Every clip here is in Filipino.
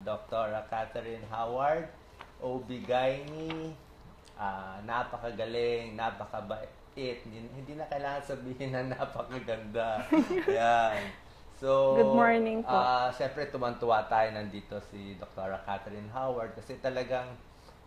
Dr. Catherine Howard, OB-GYN, napakagaling, napakabait. Hindi na kailangan sabihin na napakaganda. Yan. So, good morning po. Siyempre, tumantuwa tayo nandito si Dr. Catherine Howard kasi talagang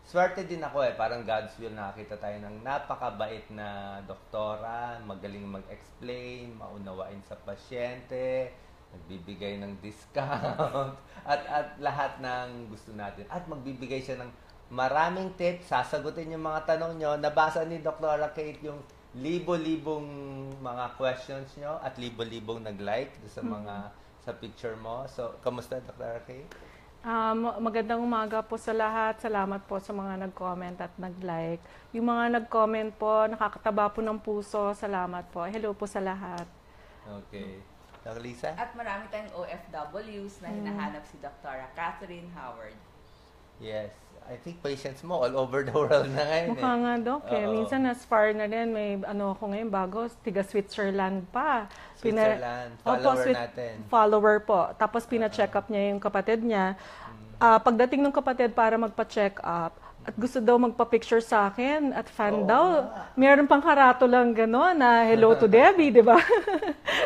swerte din ako parang God's will, nakakita tayo ng napakabait na doktora, magaling mag-explain, maunawain sa pasyente, nagbibigay ng discount, at lahat ng gusto natin. At magbibigay siya ng maraming tips, sasagutin yung mga tanong nyo. Nabasa ni Dr. Kate yung libo-libong mga questions nyo at libo-libong nag-like sa mga sa picture mo. So, kamusta, Dr. Kate? Magandang umaga po sa lahat. Salamat po sa mga nag-comment at nag-like. Yung mga nag-comment po, nakakataba po ng puso. Salamat po. Hello po sa lahat. Okay. Dr. Lisa? At marami tayong OFWs na hinahanap si Dr. Catherine Howard. Yes. I think patients mo all over the world na ngayon. Mukha nga, Doc. Minsan as far na rin, may ako ngayon bago, tiga Switzerland pa. Switzerland, follower natin. Follower po. Tapos pina-check up niya yung kapatid niya. Pagdating ng kapatid para magpa-check up, at gusto daw magpa-picture sa akin at fan daw. Meron pang karato lang gano'n na hello to Debbie, di ba?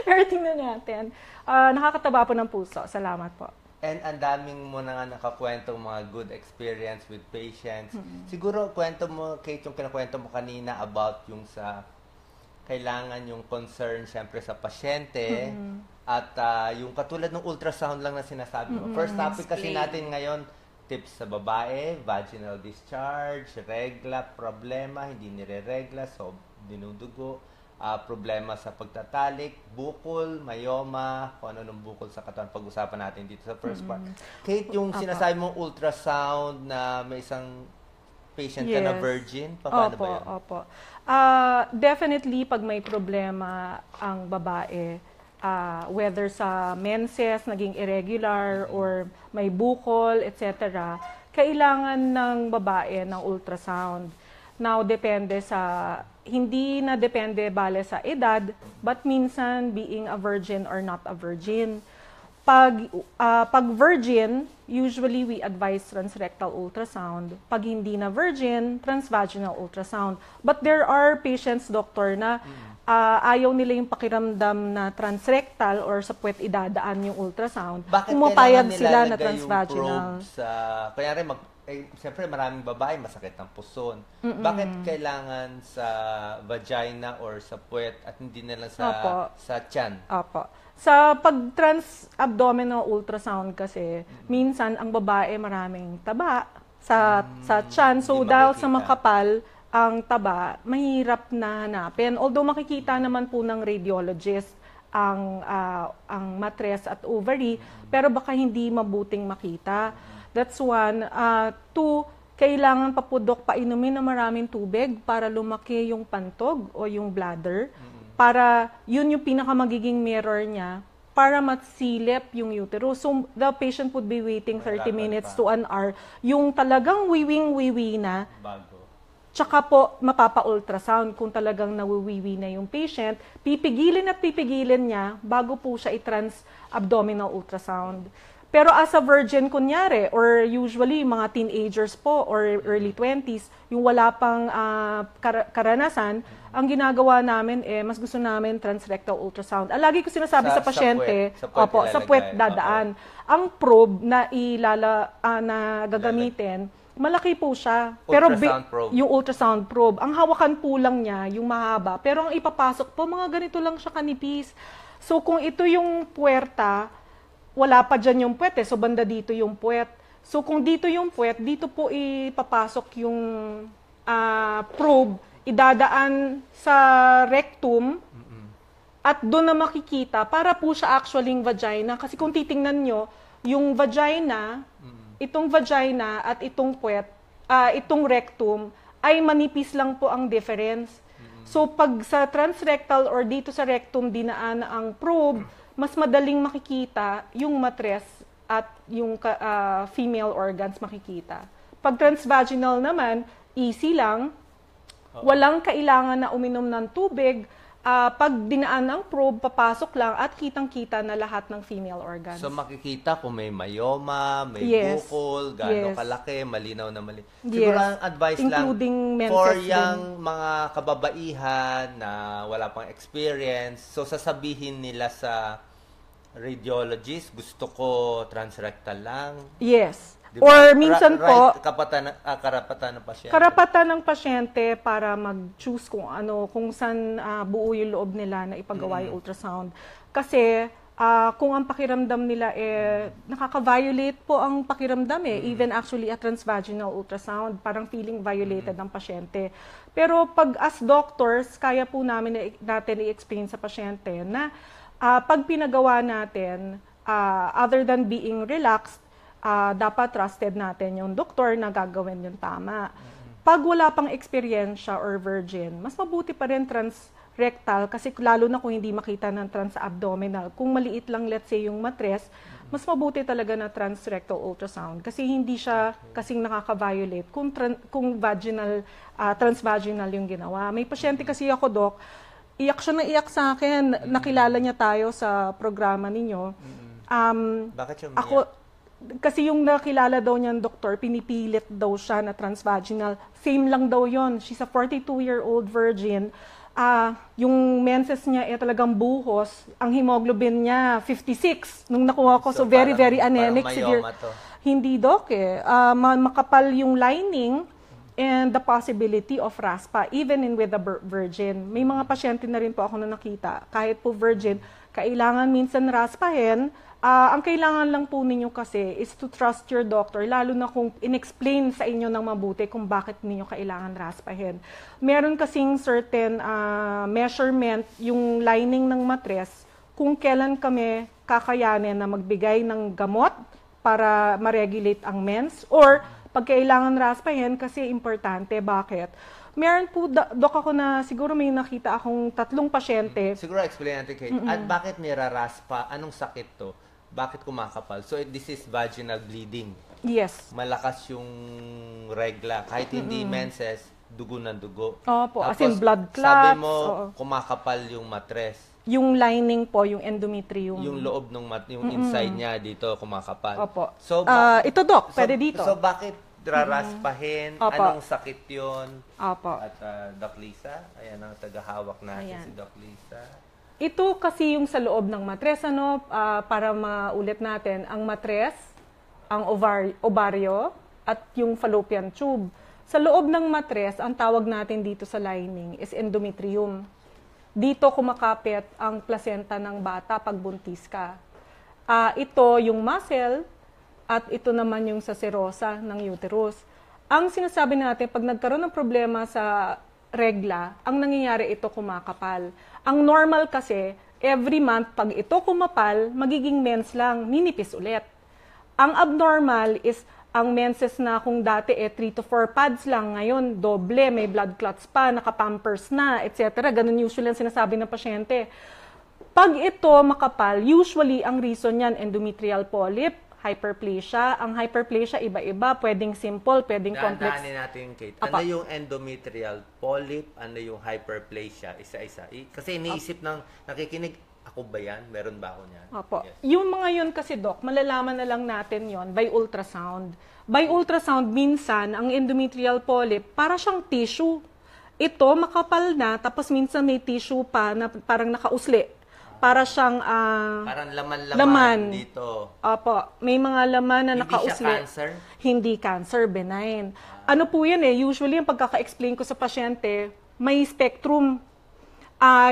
Pero tingnan natin. Nakakataba po ng puso. Salamat po. And ang daming mo na nga nakakwentong mga good experience with patients. Siguro kwento mo, Kate, yung kinakwento mo kanina about yung sa kailangan yung concern syempre sa pasyente at yung katulad ng ultrasound lang na sinasabi mo. First topic kasi natin ngayon, tips sa babae, vaginal discharge, regla, problema, hindi nire-regla, so dinudugo. Problema sa pagtatalik, bukol, myoma, kung ano nung bukol sa katawan. Pag-usapan natin dito sa first part. Kate, yung sinasabi mong ultrasound na may isang patient ka na virgin, paano ba yun? Opo. Definitely, pag may problema ang babae, whether sa menses, naging irregular, or may bukol, etc., kailangan ng babae ng ultrasound. Now, depende hindi na depende bale sa edad, but minsan being a virgin or not a virgin. Pag virgin, usually we advise transrectal ultrasound. Pag hindi na virgin, transvaginal ultrasound. But there are patients, doctor, na ayaw nila yung pakiramdam na transrectal or sa puwet idadaan yung ultrasound. Bakit pumapayag kailangan sila nila na transvaginal? Kaya rin siyempre maraming babae masakit ng puson. Bakit kailangan sa vagina or sa puwet at hindi na lang sa tiyan? Opo. Sa pag-trans-abdominal ultrasound kasi, minsan ang babae maraming taba sa tiyan. So dahil sa makapal ang taba, mahirap na hanapin. Although makikita naman po ng radiologist ang matres at ovary, pero baka hindi mabuting makita. That's one. Two, kailangan pa po, Dok, painumin na maraming tubig para lumaki yung pantog o yung bladder. Para yun yung pinakamagiging mirror niya para matsilip yung uterus. So, the patient would be waiting 30 minutes to an hour. Yung talagang wiwing-wiwi na, tsaka po mapapa-ultrasound kung talagang nawiwiwi na yung patient. Pipigilin niya bago po siya i-trans-abdominal ultrasound. Pero as a virgin kunyari, or usually mga teenagers po or early 20s, yung wala pang karanasan, ang ginagawa namin mas gusto namin transrectal ultrasound. Lagi ko sinasabi sa pasyente, sa puwet dadaan. Ang probe na na gagamitin, malaki po siya. Pero yung ultrasound probe, ang hawakan po lang niya, yung mahaba. Pero ang ipapasok po, mga ganito lang siya kanipis. So kung ito yung puwerta, wala pa dyan yung puwet so banda dito yung puwet. So kung dito yung puwet, dito po ipapasok yung probe, idadaan sa rectum, at doon na makikita, para po siya actually vagina. Kasi kung titingnan nyo, yung vagina, itong vagina at itong puwet, itong rectum, ay manipis lang po ang difference. So pag sa transrectal or dito sa rectum dinaan ang probe, mas madaling makikita yung matres at yung female organs makikita. Pag transvaginal naman, easy lang. Walang kailangan na uminom ng tubig pag dinaan ang probe, papasok lang at kitang-kita na lahat ng female organs. So makikita kung may myoma, may Yes. bukol, gaano Yes. kalaki, malinaw na malinaw. Yes. Siguro ang advice Including lang menses for din. yung mga kababaihan na wala pang experience, so sasabihin nila sa radiologist, gusto ko transrectal lang. Yes. Di ba? Or minsan po, karapatan ng pasyente. karapatan ng pasyente para mag-choose kung saan buo yung loob nila na ipagawa yung ultrasound. Kasi kung ang pakiramdam nila nakaka-violate po ang pakiramdam even actually a transvaginal ultrasound, parang feeling violated ng pasyente. Pero pag as doctors, kaya po natin i-explain sa pasyente na pag pinagawa natin, other than being relaxed, dapat trusted natin yung doktor na gagawin yung tama. Pag wala pang eksperyensya or virgin, mas mabuti pa rin transrectal kasi lalo na kung hindi makita ng transabdominal. Kung maliit lang, let's say, yung matres, mas mabuti talaga na transrectal ultrasound kasi hindi siya kasing nakaka-violate kung transvaginal yung ginawa. May pasyente kasi ako, Doc, iyak siya na iyak sa akin. Nakilala niya tayo sa programa ninyo. Bakit siya ako, kasi yung nakilala daw niyang doktor, pinipilit daw siya na transvaginal. Same lang daw yon. She's a 42-year-old virgin. Yung menses niya talagang buhos. Ang hemoglobin niya, 56. Nung nakuha ko, so very, very anemic. Severe. Hindi, Doc, makapal yung lining and the possibility of RASPA, even with a virgin. May mga pasyente na rin po ako na nakita. Kahit po virgin, kailangan minsan raspahin. Ang kailangan lang po ninyo kasi is to trust your doctor, lalo na kung in-explain sa inyo ng mabuti kung bakit ninyo kailangan raspahin. Meron kasing certain measurement yung lining ng matres kung kailan kami kakayanin na magbigay ng gamot para ma-regulate ang mens or pag kailangan raspahin kasi importante. Bakit? Meron po, Dok, ako na siguro may nakita akong 3 pasyente. Siguro explain natin, Kate. At bakit may raspa? Anong sakit to? Bakit kumakapal? So, this is vaginal bleeding. Yes. Malakas yung regla. Kahit hindi menses, dugo ng dugo. Opo, Tapos, as in blood clots. sabi mo, kumakapal yung matres. Yung lining po, yung endometrium. Yung loob ng yung inside niya dito kumakapal. Opo. So, ito, Doc, pwede dito. So, bakit raraspahin? Opo. Anong sakit yun? Opo. At Doc Lisa, ayan ang tagahawak natin, Ayan. si Doc Lisa. Ito kasi yung sa loob ng matres, para maulit natin, ang matres, ang ovaryo, at yung fallopian tube. Sa loob ng matres, ang tawag natin dito sa lining is endometrium. Dito kumakapit ang placenta ng bata pag buntis ka. Ito yung muscle, at ito naman yung sa serosa ng uterus. Ang sinasabi natin, pag nagkaroon ng problema sa regla, ang nangyayari ito kumakapal. Ang normal kasi, every month, pag ito kumapal, magiging mens lang, ninipis ulit. Ang abnormal is, ang menses na kung dati 3 to 4 pads lang, ngayon doble, may blood clots pa, nakapampers na, etc. Ganun usually ang sinasabi ng pasyente. Pag ito makapal, usually ang reason yan, endometrial polyp, hyperplasia. Ang hyperplasia, iba-iba. Pwedeng simple, pwedeng complex. Dahan-dahanin natin, Kate. Ano yung endometrial polyp? Ano yung hyperplasia? Isa-isa. Kasi iniisip ng nakikinig, ako ba yan? Meron ba ako niyan? Opo. Yes. Yung mga yun kasi, Doc, malalaman na lang natin yon by ultrasound. By ultrasound, minsan, ang endometrial polyp, para siyang tissue. Ito, makapal na, tapos minsan may tissue pa na parang nakausli. Para siyang parang laman dito. Opo, may mga laman na Hindi nakausli. siya cancer? Hindi cancer, benign. Ano po yan usually yung pagkaka-explain ko sa pasyente, may spectrum.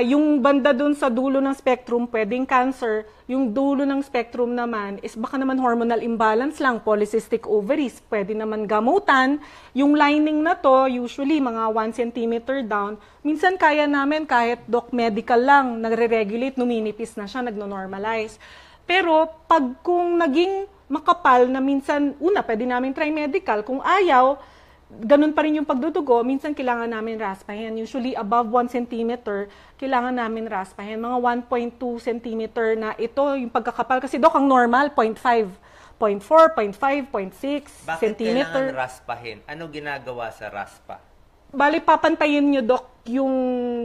Yung banda dun sa dulo ng spectrum, pwedeng cancer. Yung dulo ng spectrum naman is baka naman hormonal imbalance lang, polycystic ovaries, pwede naman gamutan. Yung lining na to, usually mga 1 cm down, minsan kaya namin kahit doc medical lang, nagre-regulate, numinipis na siya, nagno-normalize. Pero pag kung naging makapal na minsan, pwede namin try medical. Kung ayaw, ganun pa rin yung pagdudugo, minsan kailangan namin raspahin. Usually above 1 cm, kailangan namin raspahin. Mga 1.2 cm na ito, yung pagkakapal. Kasi Doc, ang normal, 0.5, 0.4, 0.5, 0.6 Bakit cm. kailangan raspahin? Ano ginagawa sa raspa? Bali, papantayin nyo, Doc, yung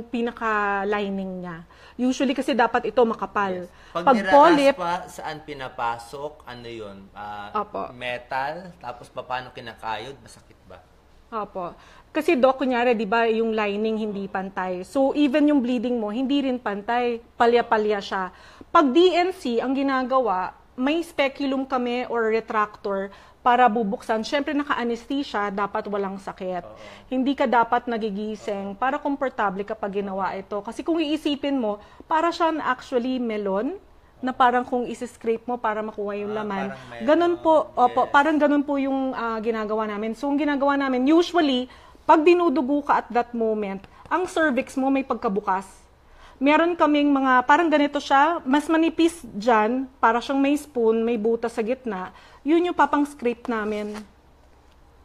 pinaka-lining niya. Usually kasi dapat ito makapal. Yes. Pag polyp, niraraspa, saan pinapasok? Ano yun? Opo. Metal? Tapos paano kinakayod? Masakit ba? Opo. Kasi, Doc, kunyari, di ba, yung lining hindi pantay. So, even yung bleeding mo, hindi rin pantay. Palya-palya siya. Pag DNC, ang ginagawa, may speculum kami or retractor para bubuksan. Siyempre, naka-anesthesia, dapat walang sakit. Hindi ka dapat nagigising para komportable kapag ginawa ito. Kasi kung iisipin mo, para siyang actually melon, na parang kung isi-scrape mo para makuha yung laman. Ganun po, opo, parang ganun po yung ginagawa namin. So, ang ginagawa namin, usually, pag dinudugo ka at that moment, ang cervix mo may pagkabukas. Meron kaming mga, parang ganito siya, mas manipis dyan, para siyang may spoon, may butas sa gitna. Yun yung papang scrape namin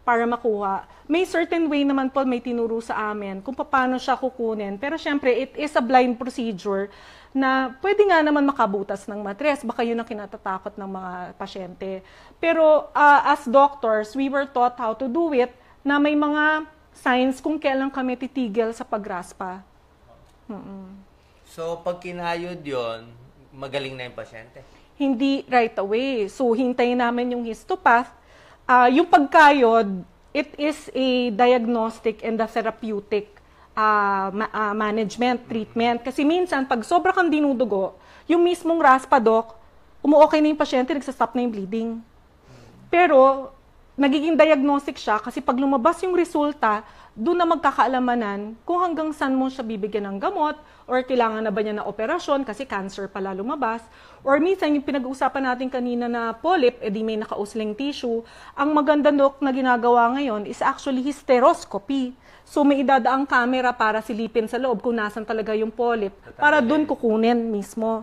para makuha. May certain way naman po may tinuro sa amin kung paano siya kukunin. Pero syempre, it is a blind procedure na pwede nga naman makabutas ng matres. Baka yun ang kinatatakot ng mga pasyente. Pero as doctors, we were taught how to do it na may mga signs kung kailan kami titigil sa pagraspa. So, pag kinayod yun, magaling na yung pasyente? Hindi right away. So, hintayin namin yung histopath. Yung pagkayod, it is a diagnostic and a therapeutic management, treatment. Kasi minsan, pag sobra kang dinudugo, yung mismong raspa, Doc, umuokay na yung pasyente, nagsastop na yung bleeding. Pero, nagiging diagnostic siya kasi pag lumabas yung resulta, doon na magkakaalamanan kung hanggang saan mo siya bibigyan ng gamot or kailangan na ba niya na operasyon kasi cancer pala lumabas. Or minsan, yung pinag-uusapan natin kanina na polyp, edi may nakausling tissue. Ang maganda, Doc, na ginagawa ngayon is actually hysteroscopy. So, may idadaang camera para silipin sa loob kung nasan talaga yung polyp para doon kukunin mismo.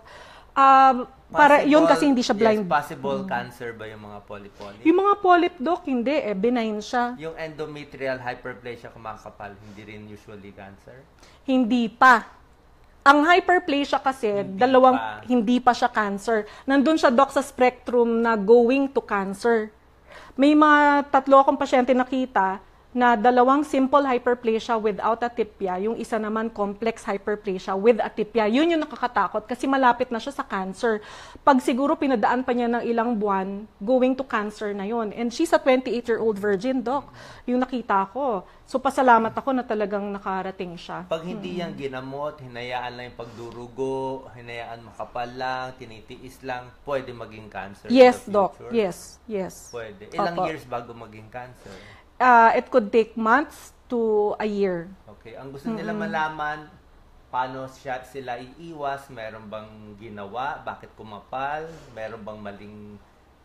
Para yun kasi hindi siya blind. Yes, possible cancer ba yung mga polyp-polyp? Yung mga polyp, Doc, hindi benign siya. Yung endometrial hyperplasia kumakapal, hindi rin usually cancer? Hindi pa. Ang hyperplasia kasi, hindi pa siya cancer. Nandun siya, Doc, sa spectrum na going to cancer. May mga 3 akong pasyente nakita na 2 simple hyperplasia without atypia, yung isa naman complex hyperplasia with atypia. Yun yung nakakatakot kasi malapit na siya sa cancer. Pag siguro pinadaan pa niya ng ilang buwan, going to cancer na yun. And she's a 28-year-old virgin, Doc. Yung nakita ko. So, pasalamat ako na talagang nakarating siya. Pag hindi yan ginamot, hinayaan lang yung pagdurugo, hinayaan makapal lang, tinitiis lang, pwede maging cancer. Yes, Doc. Yes. Pwede. Ilang years bago maging cancer? It could take months to a year. Okay. Ang gusto nila malaman, paano sila iiwas? Meron bang ginawa? Bakit kumapal? Meron bang maling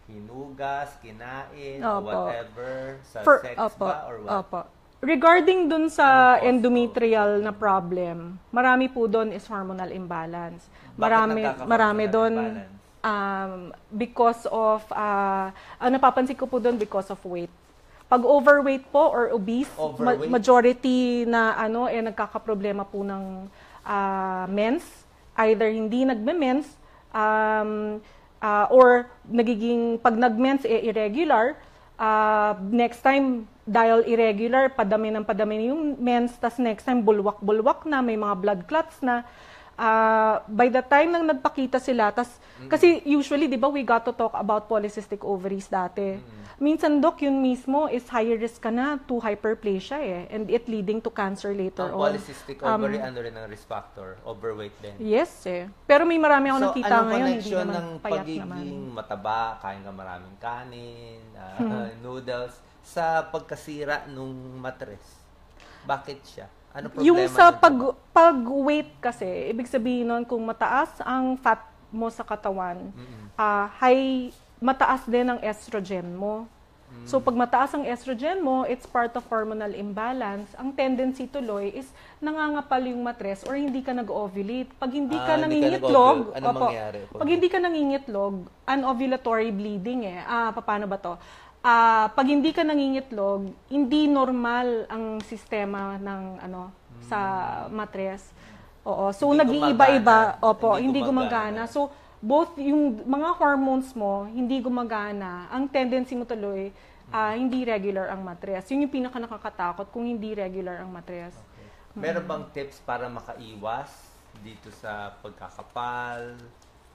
hinugas, kinain, or whatever? Sa sex ba or what? Opo. Regarding dun sa endometrial na problem, marami po dun is hormonal imbalance. Marami dun because of, napapansin ko po dun because of weight. Pag overweight po or obese, majority na nagkakaproblema po ng mens, either hindi nagme-mens or nagiging pag nag-mens irregular, next time dahil irregular, padami yung mens, tas next time bulwak-bulwak na, may mga blood clots na. By the time nang nagpakita sila, kasi usually, di ba, we got to talk about polycystic ovaries dati. Minsan, Doc, yun mismo is higher risk ka na to hyperplasia and it leading to cancer later on. Polycystic ovary, ano rin ang risk factor? Overweight din? Yes, Pero may marami ako nakita ngayon, hindi connection naman ng payat pagiging naman. mataba, kain ka maraming kanin, noodles, sa pagkasira nung matres? Bakit siya? Ano problema? Yung sa pag-weight kasi, ibig sabihin nun, kung mataas ang fat mo sa katawan, mataas din ang estrogen mo. So, pag mataas ang estrogen mo, it's part of hormonal imbalance. Ang tendency tuloy is nangangapal yung matres or hindi ka nag-ovulate. Pag hindi ka nangingitlog, mangyayari? Pag hindi ka nangingitlog, anovulatory bleeding paano ba to? Pag hindi ka nangingitlog, hindi normal ang sistema ng sa matres. Oo. So, nag-iiba-iba. Hindi gumagana. So, both yung mga hormones mo, hindi gumagana. Ang tendency mo tuloy, hindi regular ang matres. Yun yung pinaka nakakatakot kung hindi regular ang matres. Okay. Meron bang tips para makaiwas dito sa pagkakapal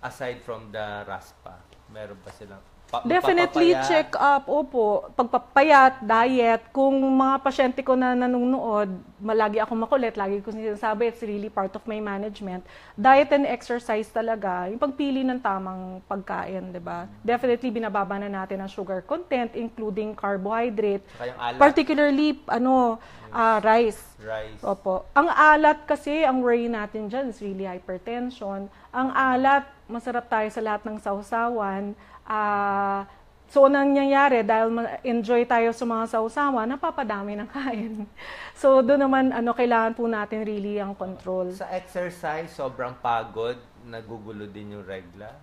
aside from the raspa? Meron ba silang Definitely magpapapayat? check up, opo. Pagpapayat, diet. Kung mga pasyente ko na nanonood, lagi ako makulit, lagi ko sinasabi, it's really part of my management. Diet and exercise talaga, yung pagpili ng tamang pagkain, di ba? Definitely binababa na natin ang sugar content, including carbohydrate. Saka yung alat. Particularly, rice. Rice. Opo. Ang alat kasi, ang worry natin dyan is really hypertension. Ang alat, masarap tayo sa lahat ng sausawan. So, nangyayari, dahil enjoy tayo sa mga sausawan, napapadami ng kain. So, doon naman, kailangan po natin really ang control. Sa exercise, sobrang pagod, nagugulo din yung regla?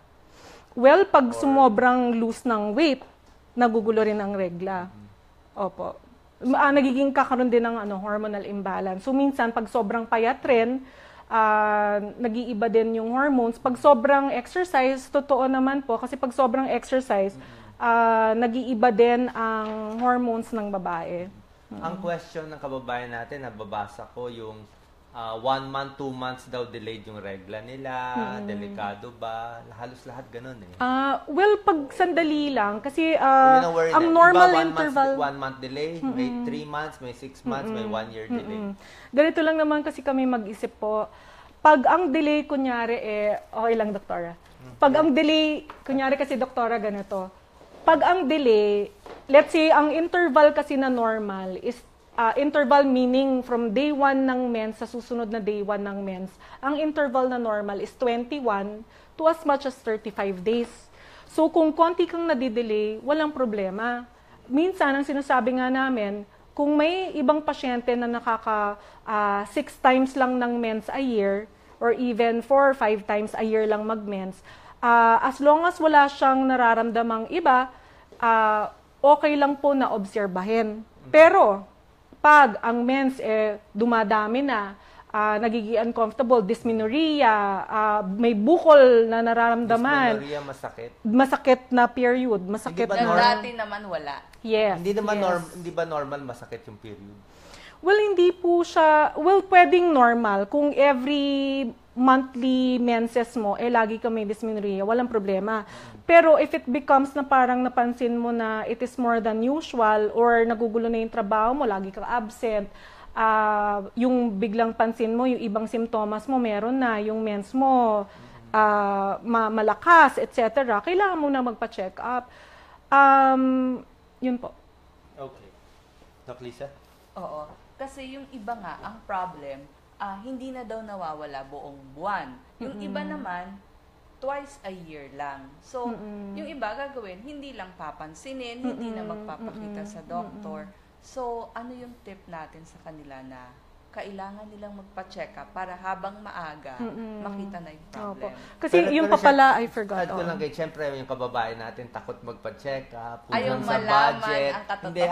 Well, pag sumobrang loose ng weight, nagugulo rin ang regla. Opo. Nagiging kakaroon din ng hormonal imbalance. So, minsan, pag sobrang payat rin, nag-iiba din yung hormones. Pag sobrang exercise, totoo naman po, kasi pag sobrang exercise, nag-iiba din ang hormones ng babae. Ang question ng kababayan natin, nababasa ko yung 1 month, 2 months daw delayed yung regla nila, delikado ba? Halos lahat ganun eh. Well, pag sandali lang, kasi Yun ang worry ang na. normal Iba, interval... 1 month delay, may 3 months, may 6 months, may 1 year delay. Ganito lang naman kasi kami mag-isip po. Pag ang delay, kunyari, okay lang, doktora. Pag ang delay, kunyari kasi, doktora, ganito. Pag ang delay, let's say, ang interval kasi na normal is, interval meaning from day 1 ng mens sa susunod na day 1 ng mens. Ang interval na normal is 21 to as much as 35 days. So, kung konti kang nadidelay, walang problema. Minsan, ang sinasabi nga namin, kung may ibang pasyente na 6 times lang ng mens a year, or even 4 or 5 times a year lang mag-mens, as long as wala siyang nararamdamang iba, okay lang po na obserbahin. Pero, pag ang mens dumadami na, nagiging uncomfortable, dysmenorrhea, may bukol na nararamdaman. Dysmenorrhea, masakit. Masakit na period. Masakit Hindi ba na... Dati naman wala. Yes. Hindi naman yes. hindi ba normal masakit yung period? Well, hindi po siya... Well, pwedeng normal. Kung every monthly menses mo, lagi ka may dysmenorrhea, walang problema. Pero if it becomes na parang napansin mo na it is more than usual or nagugulo na yung trabaho mo, lagi kang absent, yung biglang pansin mo, yung ibang simptomas mo, meron na, yung mens mo, malakas, etc., kailangan mo na magpa-check up. Yun po. Okay. Doc Lisa? Oo. Kasi yung iba nga, ang problem, hindi na daw nawawala buong buwan. Yung iba naman, twice a year lang. So, yung iba gagawin, hindi lang papansinin, hindi na magpapakita sa doktor. So, ano yung tip natin sa kanila na kailangan nilang magpa-check up para habang maaga, makita na yung problem. Opo. Kasi yung pa pala, I forgot. Add ko lang kay, siyempre, yung kababae natin, takot magpa-check up, Ayaw kulang sa malaman budget. ang katotohanan. Hindi,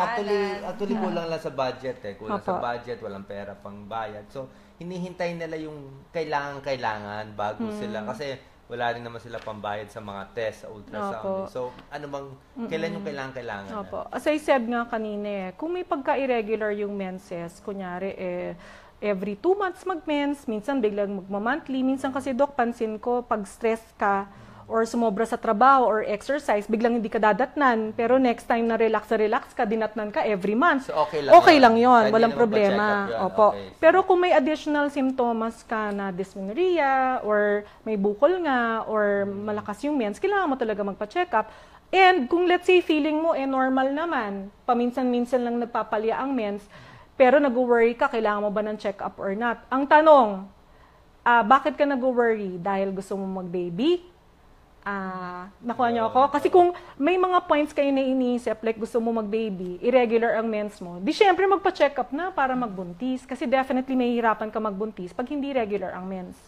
actually kulang lang sa budget eh. Kulang Opo. sa budget, walang pera pang bayad. So, hinihintay nila yung kailangan bago sila. Kasi wala rin naman sila pambayad sa mga test, sa ultrasound. Opo. So, ano bang, kailan yung kailangan? Opo. As I said nga kanina, kung may pagka-irregular yung menses, kunyari, every 2 months mag-mens, minsan biglang magma-monthly, minsan kasi, Dok, pansin ko, pag stress ka, or sumobra sa trabaho, or exercise, biglang hindi ka dadatnan, pero next time na relax ka, dinatnan ka every month. So, okay lang yun. Hindi Walang na problema. magpa-check up yun. Opo. Okay. Pero kung may additional symptoms ka na dysmenorrhea, or may bukol nga, or malakas yung mens, kailangan mo talaga magpa-check up. And kung let's say feeling mo normal naman, paminsan-minsan lang nagpapalya ang mens, pero nag-worry ka, kailangan mo ba ng check up or not? Ang tanong, bakit ka nag-worry? Dahil gusto mo mag-baby? Nakuha niyo ako? Kasi kung may mga points kayo na iniisip, like gusto mo mag-baby, irregular ang mens mo, di syempre magpa-check up na para magbuntis. Kasi definitely may hirapan ka magbuntis pag hindi regular ang mens.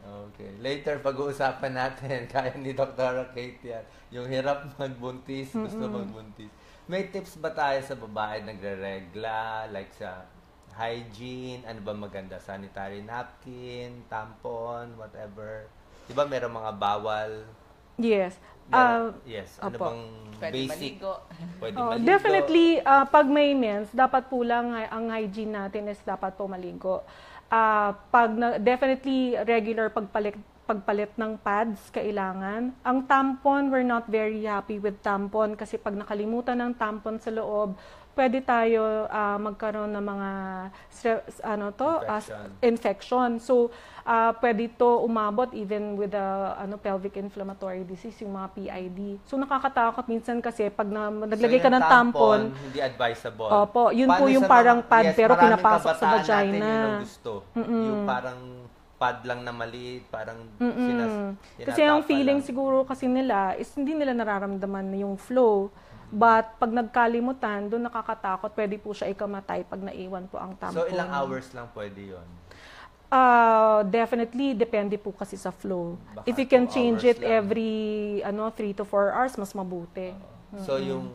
Okay. Later, pag-uusapan natin, kaya ni Dr. Kate yan, yung hirap magbuntis, gusto magbuntis. May tips ba tayo sa babae nagre-regla, like sa hygiene, ano ba maganda? Sanitary napkin, tampon, whatever. Diba meron mga bawal? Yes. Yes, ano opo. bang Pwede basic? maligo. Pwede Oh, maligo. definitely, pag may mens, dapat po lang ang hygiene natin is dapat po maligo. Definitely regular pagpalit ng pads kailangan. Ang tampon, we're not very happy with tampon kasi pag nakalimutan ng tampon sa loob, pwede tayo magkaroon ng mga infection. So, pwede to umabot even with the pelvic inflammatory disease, yung mga PID. So, nakakatakot minsan kasi pag naglagay ka ng tampon, hindi advisable. Opo, yun Paano po yung sa parang mga- pad yes, pero maraming pinapasok sa kabataan vagina. natin yun ang gusto. Yung parang pad lang na maliit, parang Kasi ang feeling siguro kasi nila is hindi nila nararamdaman yung flow. But pag nagkalimutan, doon nakakatakot, pwede po siya ikamatay pag naiwan po ang tampon. So, ilang hours lang pwede yun? Definitely, depende po kasi sa flow. Baka If you can 2 change hours it lang. every 3 to 4 hours, mas mabuti. So, yung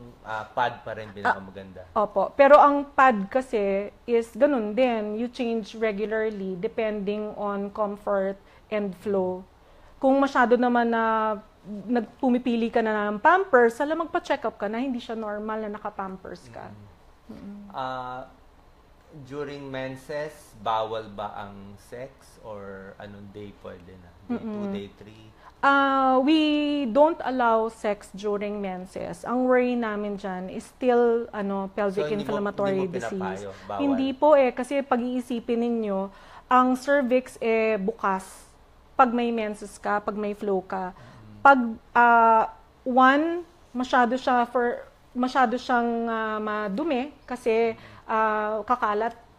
pad pa rin pinakamaganda. Opo. Pero ang pad kasi is ganun din. You change regularly depending on comfort and flow. Kung masyado naman na pumipili ka na ng pampers, sala magpa-check up ka na hindi siya normal na naka-pampers ka. During menses, bawal ba ang sex or anong day pwede na? Day 2, day 3? We don't allow sex during menses. Ang worry namin dyan is still pelvic So, inflammatory hindi mo disease. pinapayo? Bawal? Hindi po kasi pag-iisipin ninyo, ang cervix bukas pag may menses ka, pag may flow ka. Pag masyado siyang madumi kasi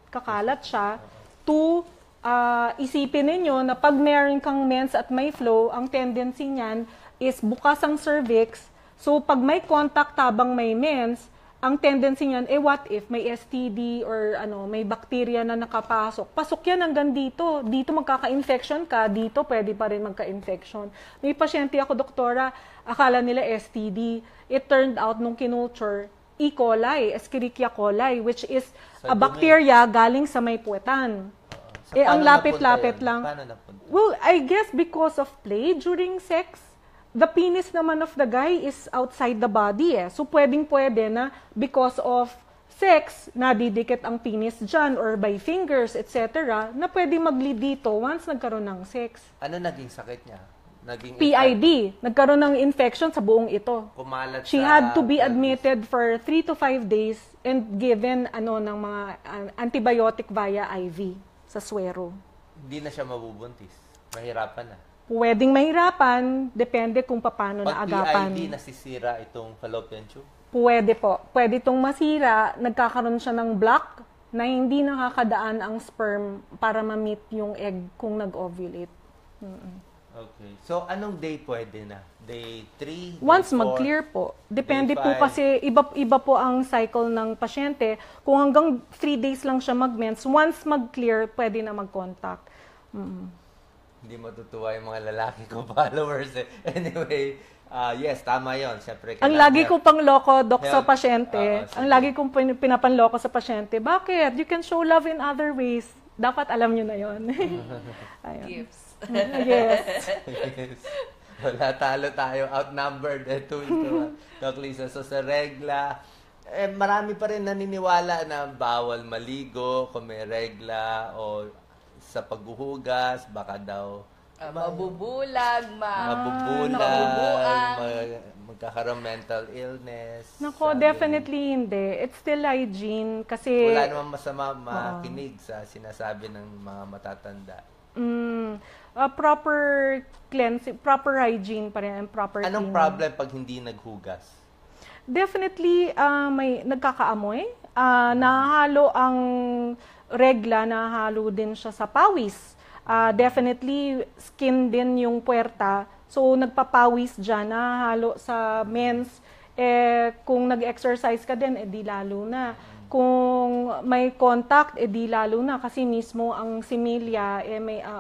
kakalat siya. 2, isipin ninyo na pag meron kang mens at may flow, ang tendency niyan is bukas ang cervix. So, pag may contact habang may mens, ang tendency niyan, what if may STD or may bacteria na nakapasok? Pasok yan hanggang dito. Dito magkaka-infection ka, dito pwede pa rin magka-infection. May pasyente ako, doktora, akala nila STD. It turned out nung kinulture, E. coli, Escherichia coli, which is a bacteria galing sa may puwetan. Ang lapit-lapit lang. Paano napunta? Well, I guess because of play during sex. The penis naman of the guy is outside the body So, pwede na because of sex, nadidikit ang penis dyan or by fingers, etc. na pwede mag-lead dito once nagkaroon ng sex. Ano naging sakit niya? Naging PID. Nagkaroon ng infection sa buong ito. Kumalat She had to be admitted for 3 to 5 days and given ng mga antibiotic via IV sa suero. Hindi na siya mabubuntis. Mahirapan na. Pwedeng mahirapan, depende kung paano Pag naagapan. PID, nasisira itong fallopian tube? Pwede po. Pwede itong masira, nagkakaroon siya ng block na hindi nakakadaan ang sperm para ma-meet yung egg kung nag-ovulate. Okay. So, anong day pwede na? Day 3? Once mag-clear po. Depende Day po 5. kasi iba po ang cycle ng pasyente. Kung hanggang 3 days lang siya mag-mens, once mag-clear, pwede na mag-contact. Hindi matutuwa yung mga lalaki ko followers Anyway, yes, tama yon. Siyempre, Ang lagi ko pang loko, Dok, sa Health. pasyente. Sige. Ang lagi kong pinapanloko sa pasyente. Bakit? You can show love in other ways. Dapat alam nyo na yon. Ayun. Gifts. Yes. Yes. Wala, talo tayo. Outnumbered. 2-1. Doc Lisa. So, sa regla, marami pa rin naniniwala na bawal maligo kung may regla o sa paghuhugas, baka daw Mabubulag, mabubulag, magkakaroon mental illness. Nako, sabi. definitely hindi. It's still hygiene kasi Wala namang masama makinig sa sinasabi ng mga matatanda. Proper cleansing, proper hygiene pa rin, and proper Anong cleaning. problem pag hindi naghugas? Definitely, may nagkakaamoy. Nahalo ang regla, nahalo din siya sa pawis. Definitely, skin din yung puwerta. So, nagpapawis dyan, nahalo sa mens. Kung nag-exercise ka din, di lalo na. Kung may contact, di lalo na. Kasi mismo ang similya,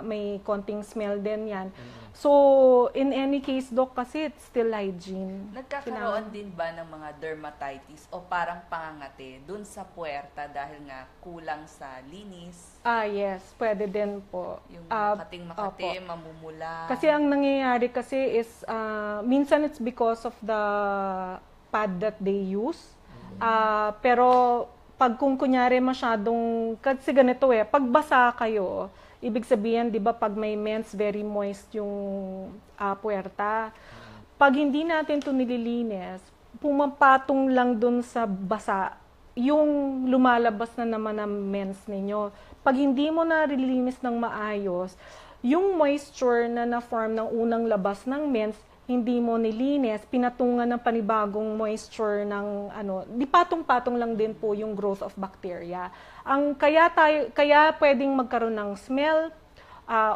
may konting smell din yan. So, in any case, Doc, kasi it's still hygiene. Nagkakaroon din ba ng mga dermatitis o parang pangangati dun sa puwerta dahil nga kulang sa linis? Yes, pwede din po. Yung makating-makati, Opo. mamumula. Kasi ang nangyayari kasi is, minsan it's because of the pad that they use. Pero, pag kung kunyari masyadong, kasi ganito pag basa kayo, ibig sabihin, di ba, pag may mens, very moist yung puwerta. Pag hindi natin ito nililinis, pumapatong lang dun sa basa, yung lumalabas na naman ng mens ninyo. Pag hindi mo na nililinis ng maayos, yung moisture na na-form ng unang labas ng mens, hindi mo nilinis, pinatungan ng panibagong moisture ng di patong-patong lang din po yung growth of bacteria. Kaya pwedeng magkaroon ng smell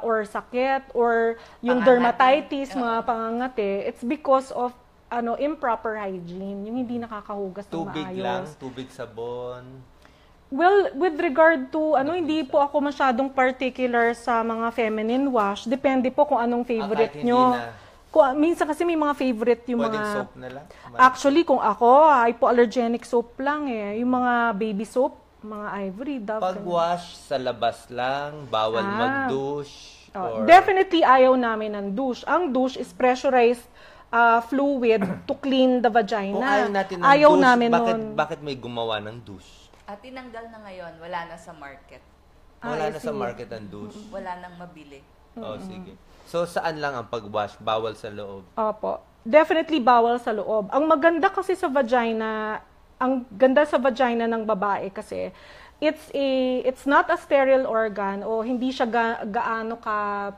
or sakit or yung dermatitis, mga pangangati, it's because of improper hygiene, yung hindi nakakahugas ng maayos. Tubig lang, tubig, sabon. Well, with regard to hindi po ako masyadong particular sa mga feminine wash. Depende po kung anong favorite nyo. Minsan kasi may mga favorite yung pwedeng mga... soap na lang? Actually, kung ako, hypoallergenic soap lang Yung mga baby soap, mga Ivory, Dove. Pag-wash sa labas lang, bawal mag-douche? Definitely ayaw namin ng douche. Ang douche is pressurized fluid to clean the vagina. Kung ayaw natin ng ayaw douche, namin bakit may gumawa ng douche? At tinanggal na ngayon, wala na sa market. Wala na sa market ang douche? Wala nang mabili. Sige. So, saan lang ang pag-wash? Bawal sa loob? Opo. Definitely bawal sa loob. Ang maganda kasi sa vagina, ang ganda sa vagina ng babae kasi, it's not a sterile organ o hindi siya gaano ka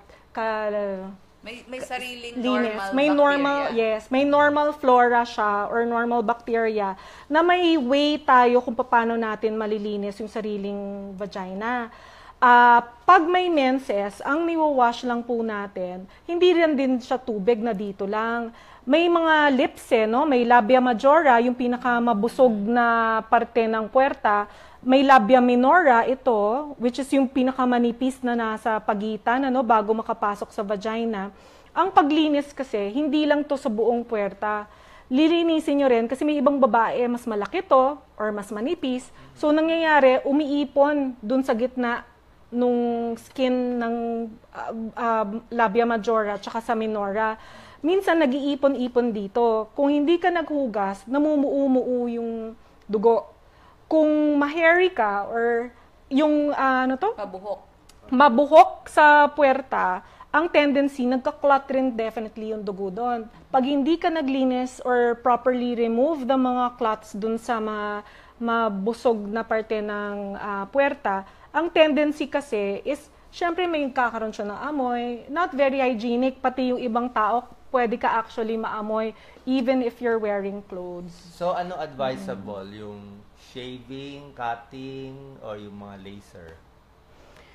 may sariling linis. normal bacteria. May normal flora siya or normal bacteria na may way tayo kung paano natin malilinis yung sariling vagina. Pag may menses, ang niwawash lang po natin, hindi rin din siya tubig na dito lang. May mga lips may labia majora, yung pinakamabusog na parte ng puwerta. May labia minora, ito, which is yung pinakamanipis na nasa pagitan, bago makapasok sa vagina. Ang paglinis kasi, hindi lang to sa buong puwerta. Lilinisin nyo rin kasi may ibang babae, mas malaki to or mas manipis. So, nangyayari, umiipon dun sa gitna nung skin ng labia majora tsaka sa minora. Minsan nag-iipon-ipon dito. Kung hindi ka naghugas, namumuo-muo yung dugo. Kung ma-hairy ka or yung mabuhok sa puwerta, ang tendency, nagka-clot rin definitely yung dugo doon. Pag hindi ka naglinis or properly remove the mga clots dun sa mabusog na parte ng puwerta, ang tendency kasi is, syempre may kakaroon siya ng amoy, not very hygienic, pati yung ibang tao, pwede ka actually maamoy even if you're wearing clothes. So, ano advisable? Yung shaving, cutting, or yung mga laser?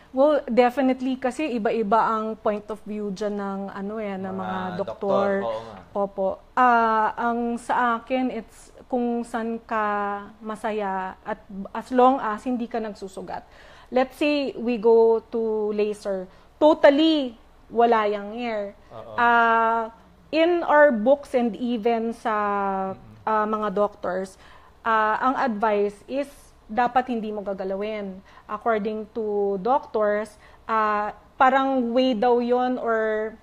Well, definitely kasi iba-iba ang point of view dyan ng ng mga doktor. Opo. Ang sa akin, it's kung saan ka masaya at as long as hindi ka nagsusugat. Let's say we go to laser. Totally wala yang hair. In our books and even sa mga doctors, ang advice is dapat hindi mo gagalawin. According to doctors, parang way daw yon or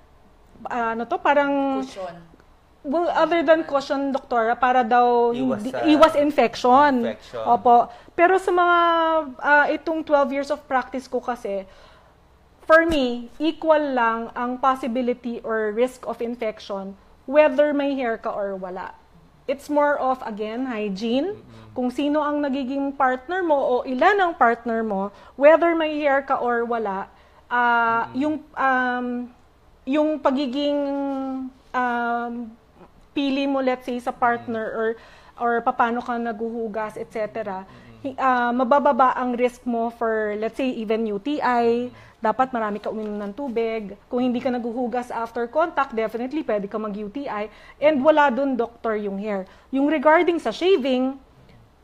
parang cushion. Well, other than caution, doktora, para daw iwas infection. Opo. Pero sa mga itong 12 years of practice ko kasi, for me, equal lang ang possibility or risk of infection whether may hair ka or wala. It's more of, again, hygiene. Kung sino ang nagiging partner mo o ilan ang partner mo, whether may hair ka or wala, yung pagiging pili mo, let's say, sa partner or paano ka naguhugas, etc. Mabababa ang risk mo for, let's say, even UTI. Dapat marami ka uminom ng tubig. Kung hindi ka naguhugas after contact, definitely pwede ka mag-UTI. And wala dun, doctor, yung hair. Yung regarding sa shaving,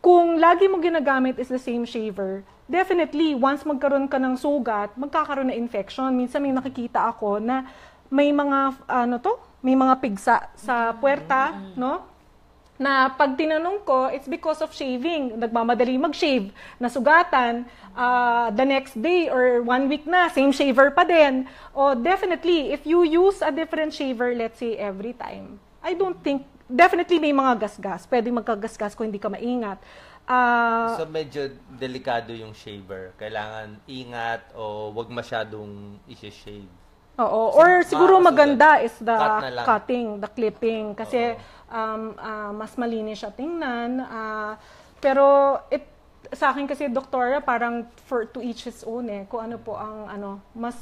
kung lagi mo ginagamit is the same shaver, definitely, once magkaroon ka ng sugat, magkakaroon na infection. Minsan may nakikita ako na may mga may mga pigsa sa puwerta, no? Na pag tinanong ko, it's because of shaving. Nagmamadali mag-shave, nasugatan, the next day or 1 week na, same shaver pa din. O definitely, if you use a different shaver, let's say every time, I don't think, definitely may mga gasgas. Pwede magkagasgas kung hindi ka maingat. So medyo delikado yung shaver. Kailangan ingat o wag masyadong i-shave. Oo. Or siguro maganda is the Cut cutting, the clipping. Kasi mas malinis siya tingnan. Pero sa akin kasi, doktora, parang to each his own kung ano po ang mas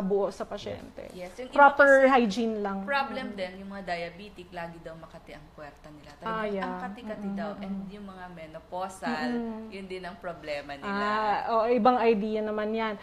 buo sa pasyente. Yes. Yung Proper hygiene lang. Problem din, yung mga diabetic, lagi daw makati ang puwerta nila. Talagang ang kati-kati daw. And yung mga menopausal, yun din ang problema nila. Ibang idea naman yan.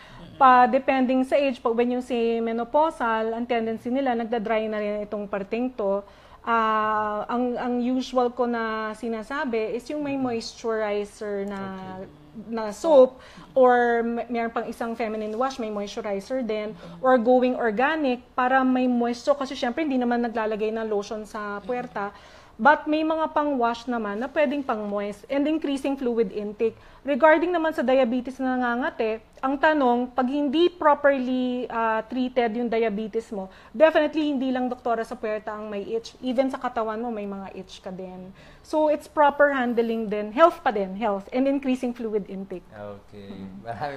Depending sa age, when yung say menopausal, ang tendency nila, nagda-dry na rin itong parting to. Ang usual ko na sinasabi is yung may moisturizer na soap, or mayroon pang isang feminine wash, may moisturizer din, or going organic para may moisture, kasi syempre hindi naman naglalagay ng lotion sa puwerta. But may mga pang-wash naman na pwedeng pang-moist, and increasing fluid intake. Regarding naman sa diabetes na nangangate, ang tanong, pag hindi properly treated yung diabetes mo, definitely hindi lang doktora sa puwerta ang may itch. Even sa katawan mo, may mga itch ka din. So, it's proper handling din. Health pa din, health, and increasing fluid intake. Okay.